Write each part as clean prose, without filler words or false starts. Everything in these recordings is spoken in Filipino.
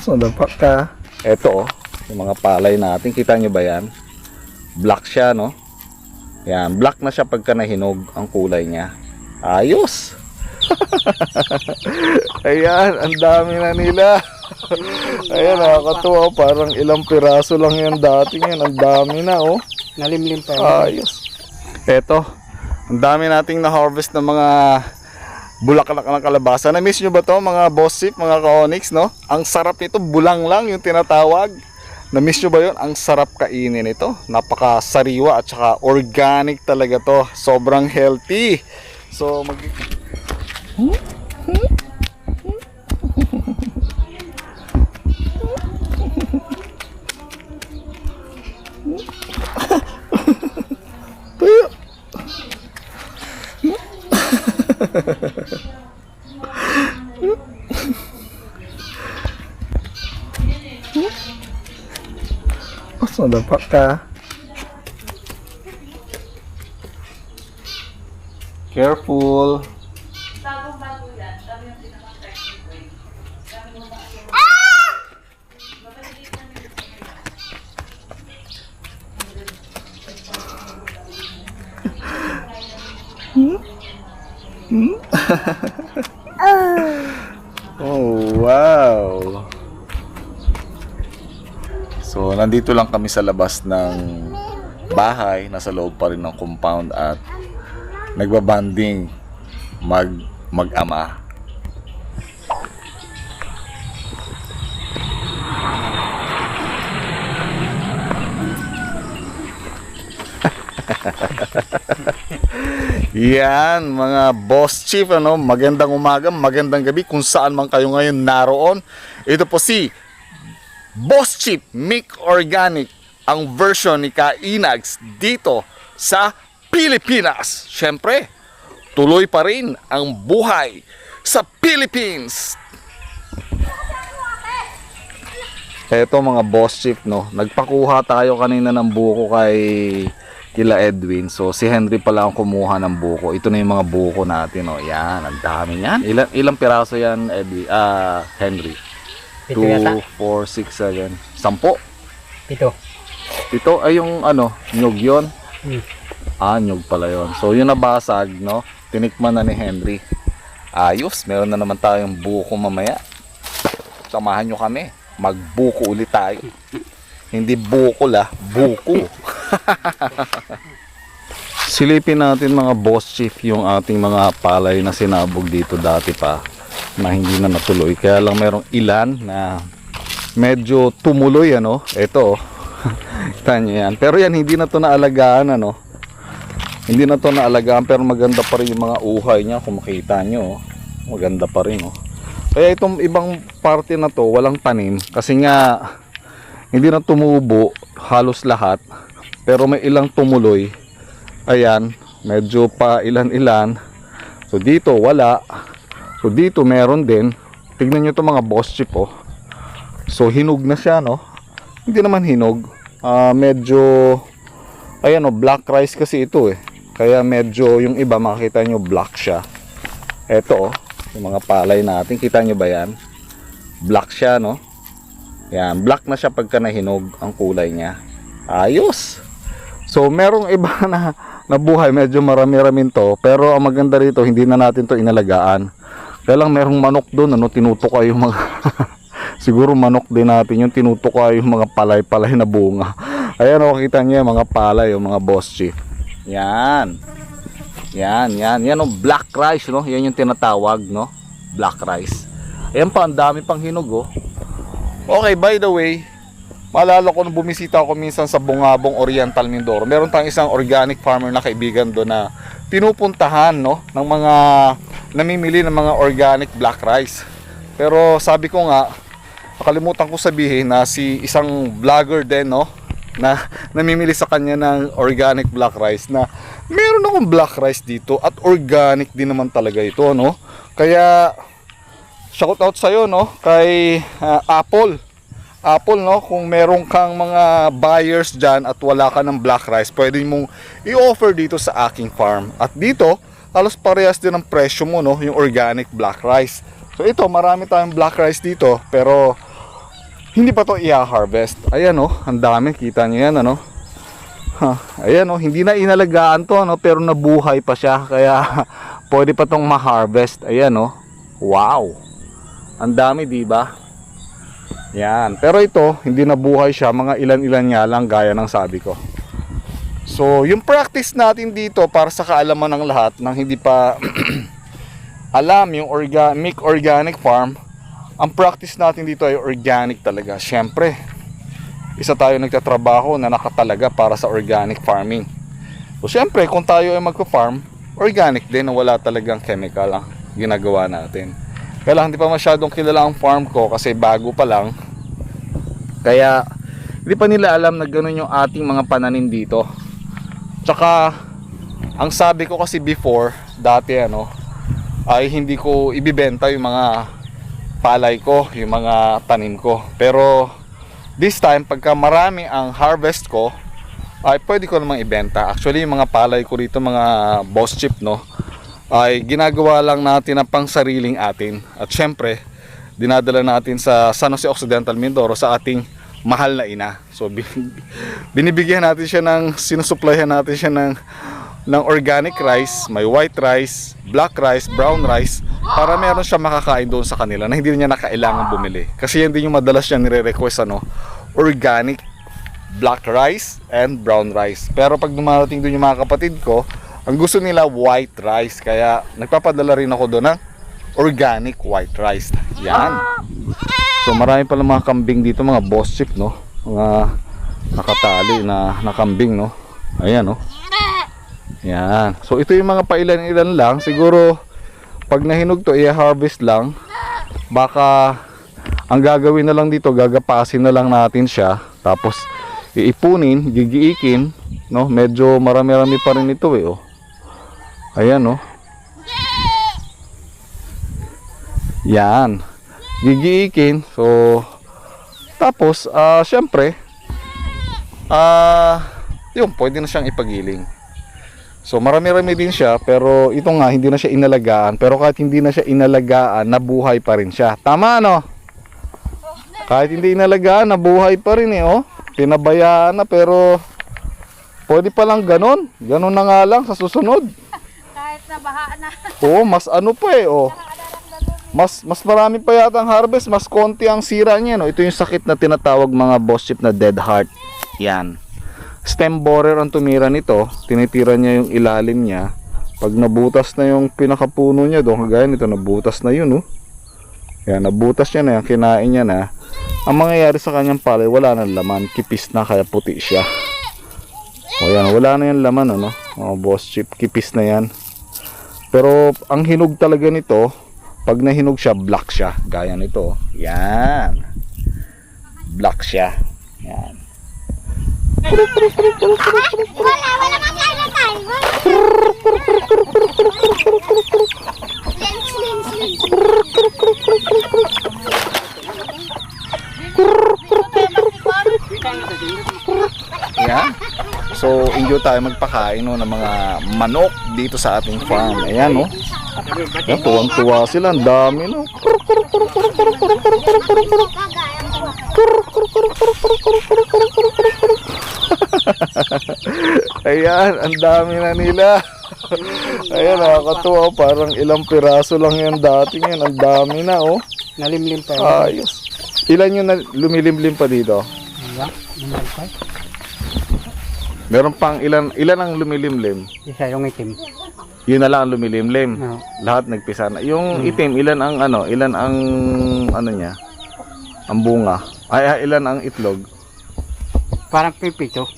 So, dapat ka. Ito, yung mga palay natin. Kita nyo ba yan? Black siya, no? Yan, black na siya pagka nahinog ang kulay niya. Ayos! Ayan, ang dami na nila. Ayan, nakakatuwa. Parang ilang piraso lang yan dati yan. Ang dami na, oh. Nalimlim pa. Ayos. Eto, ang dami nating na-harvest ng mga bulaklak ng kalabasa. Na-miss nyo ba to mga boss chief, mga ka-onyx, no? Ang sarap nito, bulang lang yung tinatawag. Na-miss nyo ba yun? Ang sarap kainin ito. Napaka-sariwa at saka organic talaga to. Sobrang healthy. So, so, dapat ka. Careful. Oh, wow. So, nandito lang kami sa labas ng bahay, nasa loob pa rin ng compound at nagbabanding mag-ama. Yan, mga boss chief, ano, magandang umaga, magandang gabi kung saan man kayo ngayon naroon. Ito po si Boss Chief Mick Organic, ang version ni Kainags dito sa Pilipinas. Siyempre, tuloy pa rin ang buhay sa Philippines. Eto mga boss chief, no, nagpakuha tayo kanina ng buko kila Edwin. So si Henry pala ang kumuha ng buko. Ito na yung mga buko natin, oh. Yan, ang dami yan. Ilang piraso yan, Edwin? Henry? 2, 4, 6, 7, 10? Pito ay yung ano, nyug yun? Nyug pala yun. So yung nabasag, no, tinikman na ni Henry. Ayos, meron na naman tayong buko mamaya. Samahan nyo kami, magbuko ulit tayo. Hindi buko la, buko. Silipin natin mga boss chief yung ating mga palay na sinabog dito dati pa na hindi na natuloy. Kaya lang merong ilan na medyo tumuloy, ano. Ito, kita nyo yan. Pero yan, hindi na to naalagaan, ano. Hindi na to naalagaan, pero maganda pa rin yung mga uhay niya. Kung makita nyo, maganda pa rin, oh. Kaya itong ibang parte na to walang tanim kasi nga hindi na tumubo halos lahat. Pero may ilang tumuloy. Ayan, medyo pa ilan-ilan. So dito wala. So dito meron din. Tignan nyo to mga boss chief, oh. So hinog na siya, no. Hindi naman hinog. Medyo ayan, oh, black rice kasi ito, eh. Kaya medyo yung iba makita nyo black siya. Eto, oh, yung mga palay natin. Kita nyo ba yan? Black siya, no. Yan, black na siya pagka nahinog ang kulay niya. Ayos. So merong iba na nabuhay, medyo marami-ramin to, pero ang maganda rito hindi na natin to inalagaan. Kaya lang merong manok doon, ano, tinutuka yung mga siguro manok din natin yung tinutuka yung mga palay-palay na bunga. Ayan, oh, kita niyo yung mga palay, yung mga boss chief. Yan. Yan, oh, black rice, no. Yan yung tinatawag, no, black rice. Ayan pa, ang dami pang hinog, oh. Okay, by the way, maalala ko nung bumisita ako minsan sa Bungabong Oriental, Mindoro. Meron tayong isang organic farmer na kaibigan doon na pinupuntahan, no, ng mga namimili ng mga organic black rice. Pero sabi ko nga, nakalimutan ko sabihin na si isang vlogger din, no, na namimili sa kanya ng organic black rice, na meron akong black rice dito at organic din naman talaga ito, no. Kaya shout out sa'yo, no, kay Apple, no, kung meron kang mga buyers dyan at wala ka ng black rice, pwede mong i-offer dito sa aking farm. At dito, halos parehas din ang presyo mo, no, yung organic black rice. So ito, marami tayong black rice dito, pero hindi pa to i-harvest. Ayan oh, ang dami, kita nyo yan ano. Ayan oh, hindi na inalagaan to ano, pero nabuhay pa siya, kaya pwede pa tong ma-harvest. Ayan oh. Wow. Ang dami, di ba? Yan. Pero ito, hindi nabuhay siya, mga ilan-ilan nga lang gaya ng sabi ko. So, yung practice natin dito para sa kaalaman ng lahat nang hindi pa alam yung organic farm, ang practice natin dito ay organic talaga. Syempre, isa tayo nagtatrabaho na nakatalaga para sa organic farming. So, syempre, kung tayo ay magpa-farm, organic din na wala talagang chemical ang ginagawa natin. Kaya lang, hindi pa masyadong kilala ang farm ko kasi bago pa lang. Kaya, hindi pa nila alam na ganun yung ating mga pananim dito. Tsaka, ang sabi ko kasi before, dati ano, ay hindi ko ibibenta yung mga palay ko, yung mga tanim ko. Pero, this time, pagka marami ang harvest ko, ay pwede ko namang ibenta. Actually, yung mga palay ko dito, mga boss chip, no, ay ginagawa lang natin ang pang sariling atin. At syempre, dinadala natin sa San Jose Occidental, Mindoro sa ating mahal na ina. So binibigyan natin siya ng, sinusuplayan natin siya ng organic rice, may white rice, black rice, brown rice, para meron siya makakain doon sa kanila na hindi niya na kailangan bumili. Kasi yan din yung madalas niya nire-request ano, organic black rice and brown rice. Pero pag dumarating doon yung mga kapatid ko, ang gusto nila white rice, kaya nagpapadala rin ako doon ng organic white rice. Yan. So marami pala mga kambing dito, mga boss chick, no? Mga nakatali na nakambing, no? Ayan, no? Yan. So ito yung mga pailan-ilan lang. Siguro pag nahinog to, i-harvest lang. Baka ang gagawin na lang dito, gagapasin na lang natin siya. Tapos iipunin, gigiikin, no? Medyo marami-rami pa rin ito eh, oh. Ayan, no? Yan. Gigiikin. So tapos syempre yun, pwede na siyang ipagiling. So marami-rami din siya, pero ito nga hindi na siya inalagaan. Pero kahit hindi na siya inalagaan, nabuhay pa rin siya. Tama, no? Kahit hindi inalagaan, nabuhay pa rin eh, oh. Pinabayaan na, pero pwede pa lang ganon. Ganon na nga lang sa susunod. Kahit nabaha na. Oo, mas ano pa eh, oh. Mas marami pa yata ang harvest, mas konti ang sira niya, no? Ito yung sakit na tinatawag mga boss chip na dead heart. Yan. Stem borer ang tumira nito, tinitira niya yung ilalim niya. Pag nabutas na yung pinakapuno niya doon, kagaya nito, nabutas na yun, oh. Yan, nabutas niya na yan, kinain niya na. Ang mangyayari sa kanyang palay, wala nang laman, kipis na, kaya puti siya. O yan, wala na yung laman, ano? Oh, boss chip, kipis na yan. Pero ang hinog talaga nito, pag nahinog siya, black siya. Gaya nito. Yan. Black siya. Yan. Wala nga tayo na tayo. Yan. So, enjoy tayo magpakain, no, ng mga manok dito sa ating farm. Ayan, no. Yan, tuwang-tuwa sila. Ang dami, no. Ayan, ang dami na nila. Ayan, nakakatuwa. Parang ilang piraso lang yan dati yan. Ang dami na, oh. Nalimlim pa. Ayos. Ilan yung lumilimlim pa dito? Meron pang ilan ang lumilimlim? Isa yung itim. Yun na lang ang lumilimlim. No. Lahat nagpisa na. Yung itim, ilan ang ano niya? Ang bunga. Ay, ilan ang itlog? Parang pipito.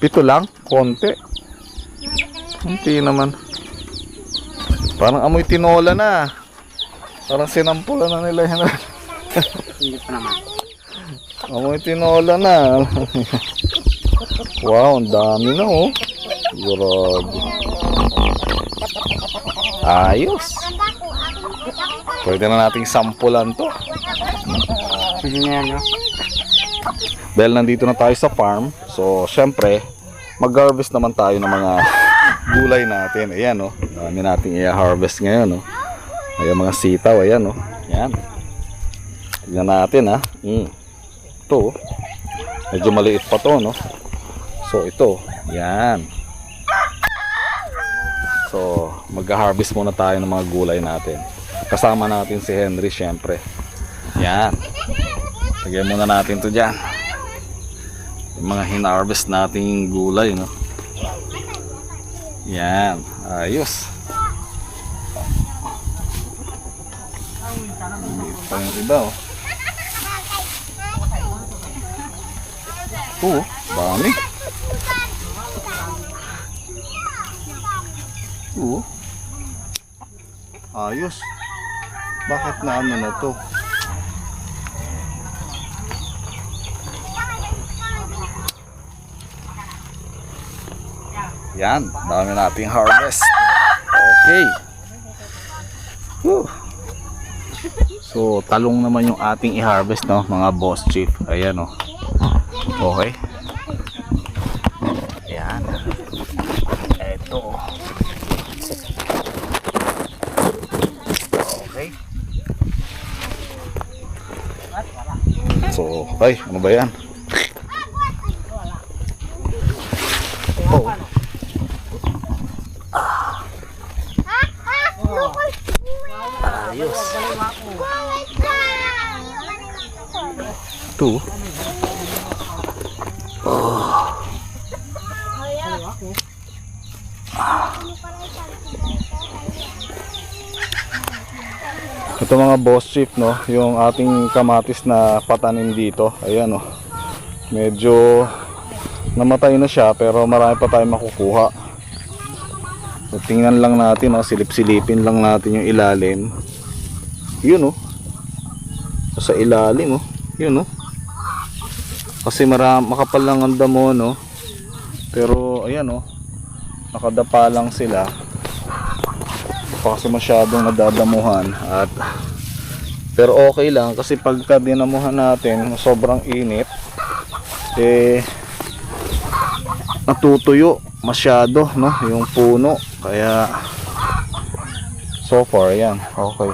7 lang? Konti. Konti naman. Parang amoy tinola na. Parang sinampulan na nila yan. Hindi pa naman. Amoy tinola na. Wow, ang dami na, oh. Grabe. Ayos. Pwede na nating sampulan to. Sige na yan, no? Dahil nandito na tayo sa farm, so syempre mag-harvest naman tayo ng mga gulay natin. Ayan, oh. Dami nating i-harvest ngayon, oh. Ayan, mga sitaw, ayan, oh. Yan. Tignan natin ha. Ito. Medyo maliit pa to, no? So ito. Yan. So mag-harvest muna tayo ng mga gulay natin. Kasama natin si Henry syempre. Yan. Lagyan muna natin to dyan. Yung mga hinarvest nating gulay, no? Yan. Ayos. Hindi pa yung iba, oh. Oo, dami. Oo. Ayos. Bakit na ano na to? Yan, dami nating harvest. Okay. Woo. So, talong naman yung ating i-harvest, no, mga boss chief. Ayan, oh. Okay. Ayan. Eto. Okay. So, ay, ano ba yan? Oh. Ayos. Ito. Ito mga boss chief, no, yung ating kamatis na patanim dito. Ayan, oh. Medyo namatay na siya pero marami pa tayong makukuha. So, tingnan lang natin, oh, silip-silipin lang natin yung ilalim. Yun, oh. Sa ilalim, oh. Yun, oh. Kasi makapal lang ang damo, no. Pero ayan, oh. Nakadapa lang sila. Kasi masyadong nadadamuhan at pero okay lang kasi pagka dinamuhan natin sobrang init natutuyo masyado, no, yung puno, kaya so far yan okay.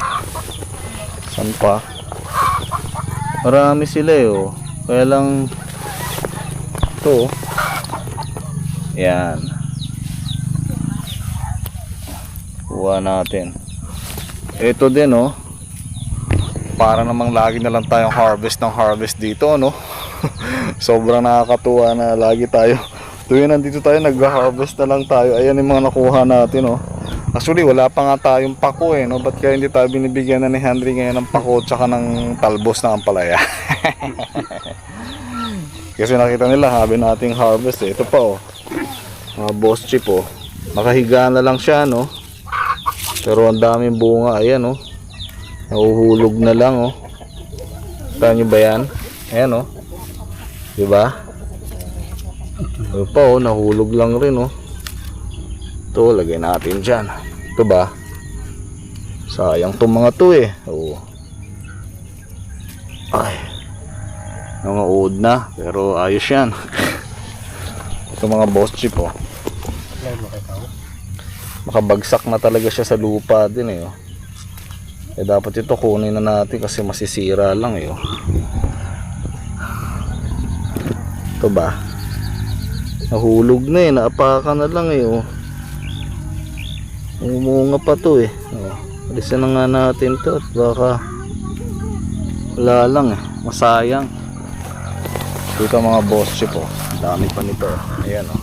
San pa? Marami sila, oh. Kaya lang ito, yan, kuha natin. Ito din, oh. Para namang lagi na lang tayong harvest dito, no. Sobrang nakakatuwa na lagi tayo tuwing nandito tayo nag-harvest na lang tayo. Ayan yung mga nakuha natin, oh. Actually wala pa nga tayong pako, no. Ba't kaya hindi tayo binibigyan na ni Henry ngayon ng pako tsaka ng talbos na ampalaya? Kasi nakita nila habi nating harvest, eh. Ito pa, oh, mga boss chip, oh. Nakahiga na lang siya, no. Pero ang daming bunga, ayan, oh. Nahuhulog na lang, oh. Kita nyo ba yan? Ayan, oh. Diba? Ito pa, oh, nahulog lang rin, oh. Ito, lagay natin dyan. Ito ba? Sayang itong mga to, eh. Oh. Ay. Mga old na, pero ayos yan. Ito mga boss chip, oh. Makabagsak na talaga siya sa lupa din, eh, oh. Eh dapat ito kunin na natin kasi masisira lang, eh, oh. Ito ba? Nahulog na, eh, naapakan na lang, eh, oh. Umunga pa to, eh, oh. Alisan na nga natin to at baka wala lang, eh, masayang. Ito mga boss chip, oh. Dami pa nito, ayan, oh.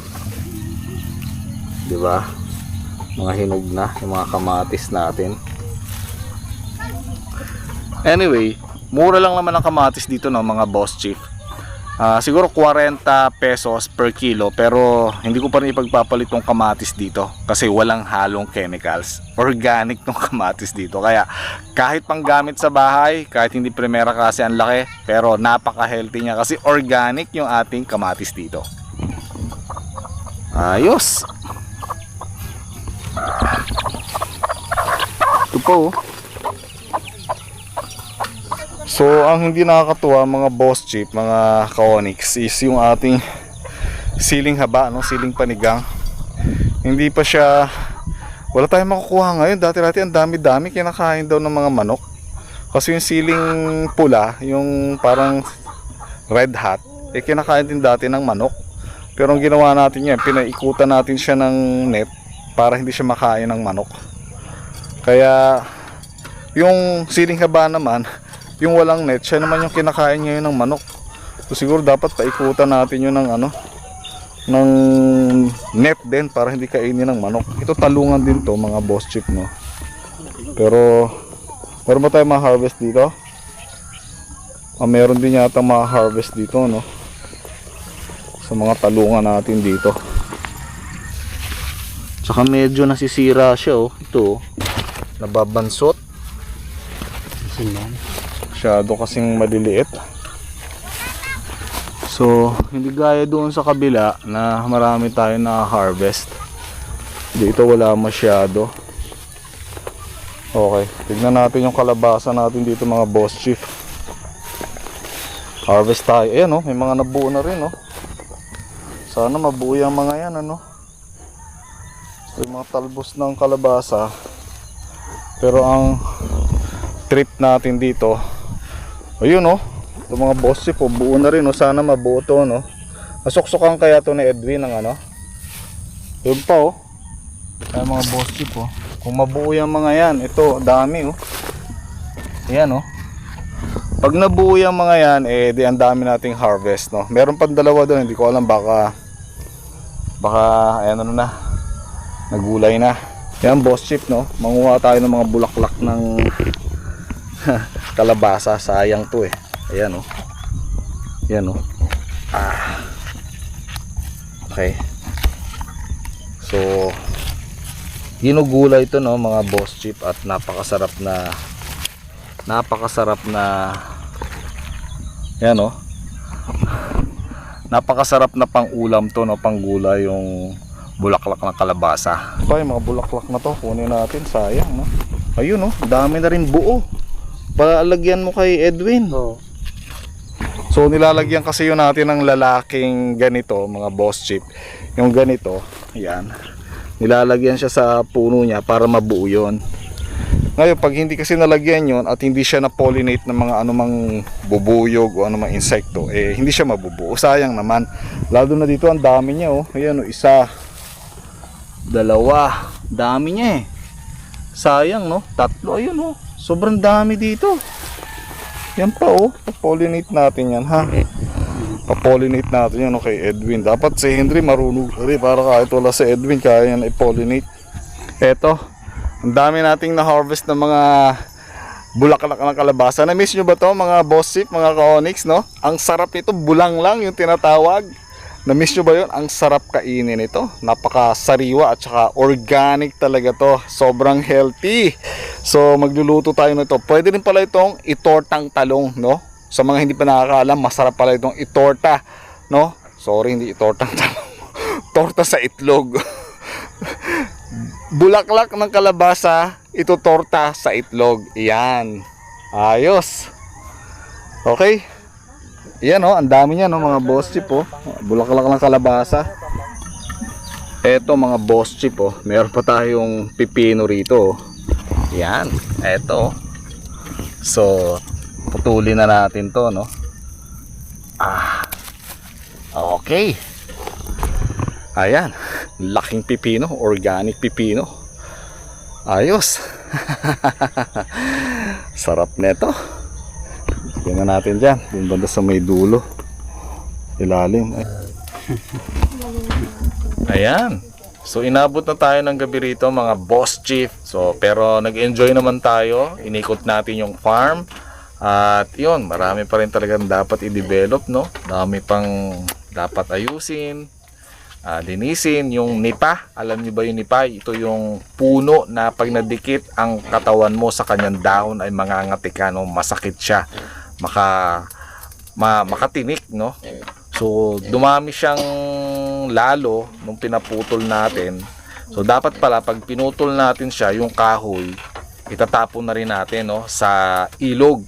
Diba? Mga hinog na yung mga kamatis natin. Anyway, mura lang naman ang kamatis dito, no, mga boss chief. Siguro 40 pesos per kilo, pero hindi ko pa rin ipagpapalit tong kamatis dito kasi walang halong chemicals. Organic tong kamatis dito. Kaya kahit pang gamit sa bahay, kahit hindi primera kasi ang laki, pero napaka-healthy niya kasi organic yung ating kamatis dito. Ayos. Ito po, oh. So ang hindi nakakatuwa mga boss chief, mga ka-onyx, is yung ating siling haba, no? Siling panigang. Hindi pa siya, wala tayong makukuha ngayon. Dati ang dami-dami kinakain daw ng mga manok. Kasi yung siling pula, yung parang red hat, kinakain din dati ng manok. Pero ang ginawa natin yan, pinaikutan natin siya ng net para hindi siya makain ng manok. Kaya yung siling haba naman, yung walang net, siya naman yung kinakain ngayon ng manok. So siguro dapat paikutan natin yun ng ng net din para hindi kainin ng manok. Ito talungan din to mga boss chip, no. Pero meron ba tayo ma-harvest dito? Meron din yata ma-harvest dito, no, sa mga talungan natin dito. Tsaka medyo nasisira siya, oh. Ito, nababansot. Sinyan. Masyado kasing maliliit. So, hindi gaya doon sa kabila na marami tayo na harvest. Dito wala masyado. Okay, tignan natin yung kalabasa natin dito mga boss chief. Harvest tayo. Ayan, oh, may mga nabuo na rin, oh. Sana mabuo yung mga yan, ano. So, yung mga talbos ng kalabasa. Pero ang trip natin dito, ayun, oh. Yung mga boss chip, oh, buo na rin, oh. Sana mabuo to, no. Nasuksukan kaya to ni Edwin ng ano. Yun pa, oh. Ay, mga boss chip, oh. Kung mabuo yung mga yan, ito, dami, oh. Ayan, oh. Pag nabuo yung mga yan, di ang dami nating harvest, no. Meron pang dalawa doon, hindi ko alam, baka ayan, ano na, nagulay na. Yan, boss chip, no. Manguha tayo ng mga bulaklak ng kalabasa, sayang to, eh. Ayan, oh. Ayan, oh. Okay. So, ginugulay ito, no, mga boss chip, at napakasarap na yan, oh. Napakasarap na pang-ulam to, no, panggulay yung bulaklak ng kalabasa. So, yung mga bulaklak na to, kunin natin, sayang, no. Ayun, oh, dami na rin buo. Palagyan mo kay Edwin. Oo. So nilalagyan kasi yun natin ng lalaking ganito, mga boss chip. Yung ganito, yan. Nilalagyan siya sa puno niya para mabuo yun. Ngayon, pag hindi kasi nalagyan yun at hindi siya na-pollinate ng mga anumang bubuyog o anumang insekto, hindi siya mabubuo. Sayang naman. Lalo na dito, ang dami niya, oh. Ayan, oh, isa, dalawa, dami niya, eh. Sayang, no? Tatlo, ayun, oh. Sobrang dami dito. Yan pa, oh. Pa-pollinate natin yan, ha. Pa-pollinate natin yan, okay, Edwin. Dapat si Henry marunong rin para kahit wala si Edwin, kaya yan i-pollinate. Eto, ang dami nating na-harvest ng mga bulaklak ng kalabasa. Na-miss nyo ba to, mga boss chip, mga ka-onyx, no? Ang sarap nito, bulang lang yung tinatawag. Na-miss nyo ba yun? Ang sarap kainin ito. Napakasariwa at saka organic talaga to. Sobrang healthy. So magluluto tayo nito. Pwede rin pala itong itortang talong, no? Sa mga hindi pa nakakaalam, masarap pala itong itorta, no? Sorry, hindi itortang talong. Torta sa itlog. Bulaklak ng kalabasa, ito torta sa itlog. Iyan. Ayos. Okay. Yan, oh, ang dami niya, no, mga boss chip, oh. Bulaklak ng kalabasa. Eto, mga boss chip, oh. Meron pa tayong pipino rito, oh. Yan, eto. So, putulin na natin to, no. Okay. Ayan, laking pipino, organic pipino. Ayos. Sarap nito. Tingnan natin dyan, yung banda sa may dulo, ilalim. Ayan. So inabot na tayo ng gabi rito, mga boss chief. So pero nag-enjoy naman tayo. Inikot natin yung farm. At yun, marami pa rin talagang dapat i-develop, no? Dami pang dapat ayusin, linisin. Yung nipa, alam niyo ba yung nipa? Ito yung puno na pag nadikit ang katawan mo sa kanyang dahon ay mangangati ka, no? Masakit siya. Makatinik, no? So dumami siyang lalo nung pinaputol natin. So dapat pala pag pinutol natin siya, yung kahoy itatapon na rin natin, no, sa ilog.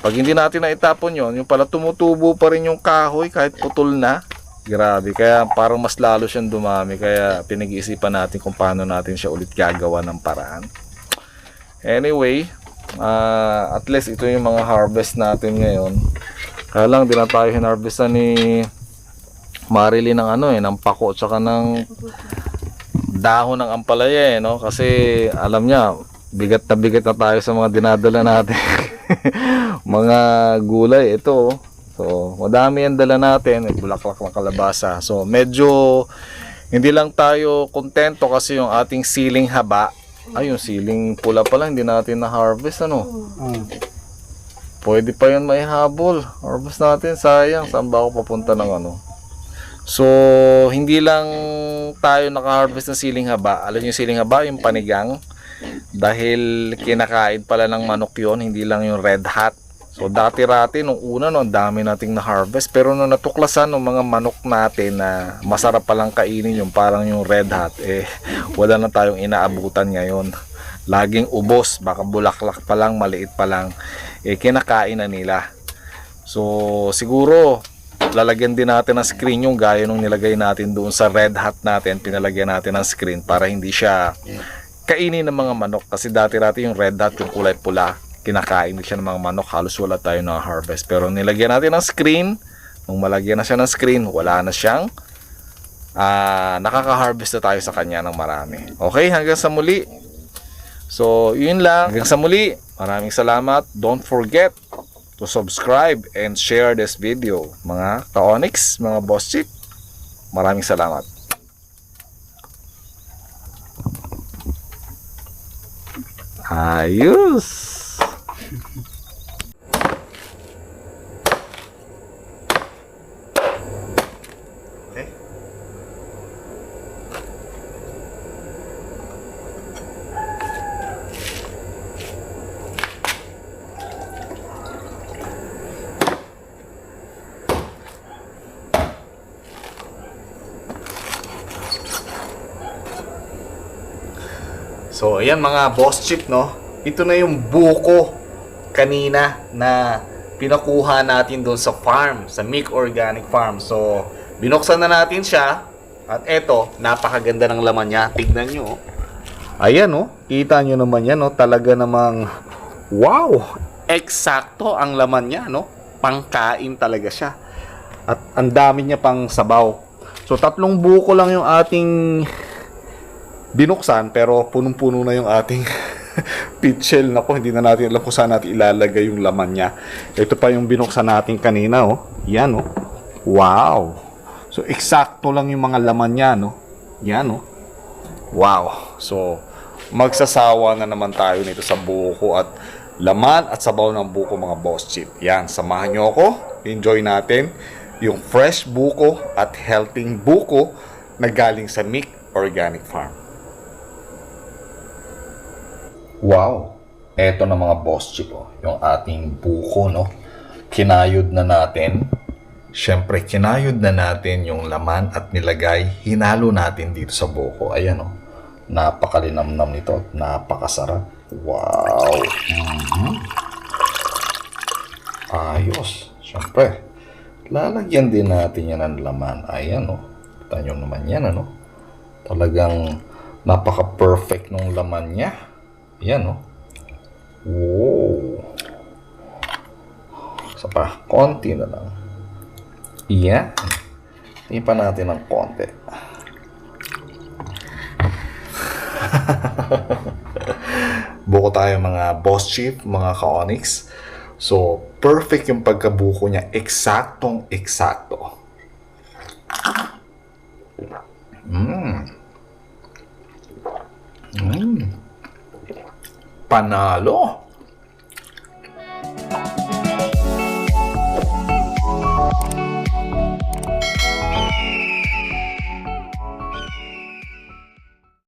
Pag hindi natin na itapon yon, yung pala tumutubo pa rin yung kahoy kahit putol na. Grabe, kaya parang mas lalo siyang dumami. Kaya pinag-iisipan natin kung paano natin siya ulit gagawa ng paraan. Anyway, At least ito yung mga harvest natin ngayon. Kaya lang di na tayo hinarvestan ni Marilyn ng ng pako tsaka ng dahon ng ampalaya no? Kasi alam niya, bigat na tayo sa mga dinadala natin. Mga gulay ito. So, madami ang dala natin, bulaklak ng kalabasa. So, medyo hindi lang tayo kontento kasi yung ating siling haba, yung siling pula pa lang hindi natin na-harvest Pwede pa yun may habol. Harvest natin, sayang. Saan ba ako papunta ng So, hindi lang tayo naka-harvest ng siling haba. Alam niyo yung siling haba, yung panigang. Dahil kinakain pala ng manok yon, hindi lang yung red hat. So, dati-rati, nung una, ang dami nating na-harvest. Pero nung natuklasan ng mga manok natin na masarap palang kainin yung parang yung red hat, wala na tayong inaabutan ngayon. Laging ubos, baka bulaklak pa lang, maliit pa lang, kinakain na nila. So, siguro, lalagyan din natin ng screen yung gaya nung nilagay natin doon sa red hat natin, pinalagyan natin ng screen para hindi siya kainin ng mga manok. Kasi dati-dati yung red hat, yung kulay pula, kinakain din siya ng mga manok, halos wala tayo na harvest. Pero nilagyan natin ng screen, nung malagyan na siya ng screen, wala na siyang nakaka-harvest na tayo sa kanya ng marami. Okay, hanggang sa muli. So, yun lang. Hanggang sa muli. Maraming salamat. Don't forget to subscribe and share this video. Mga ka-Onyx, mga Boss Chief, maraming salamat. Ayos! So, ayan mga Boss Chief, no? Ito na yung buko kanina na pinakuha natin doon sa farm, sa Mick Organic Farm. So, binuksan na natin siya. At eto, napakaganda ng laman niya. Tignan nyo. Ayan, no? Kita nyo naman yan, no? Talaga namang, wow! Eksakto ang laman niya, no? Pangkain talaga siya. At ang dami niya pang sabaw. So, 3 buko lang yung ating binuksan, pero punong-puno na yung ating pit shell. Nako, hindi na natin alam kung saan natin ilalagay yung laman niya. Ito pa yung binuksan natin kanina, Yan, Wow! So, eksakto lang yung mga laman niya, Yan, Wow! So, magsasawa na naman tayo nito sa buko at laman at sabaw ng buko, mga Boss Chief. Yan, samahan nyo ako. Enjoy natin yung fresh buko at healthy buko na galing sa Mick Organic Farm. Wow! Eto na mga Boss Chief, yung ating buko, Kinayod na natin. Siyempre, kinayod na natin yung laman at nilagay, hinalo natin dito sa buko. Ayan, napakalinamnam nito at napakasarap. Wow! Ayos! Siyempre, lalagyan din natin yan ng laman. Ayan, Kita nyo naman yan, Talagang napaka-perfect ng laman niya. Ayan, Wow. Isa pa, konti na lang. Iyan. Ipa natin ng konti. Buko tayo mga Boss Chief, mga ka-Onyx. So, perfect yung pagkabuko niya. Eksaktong-eksakto. Panalo.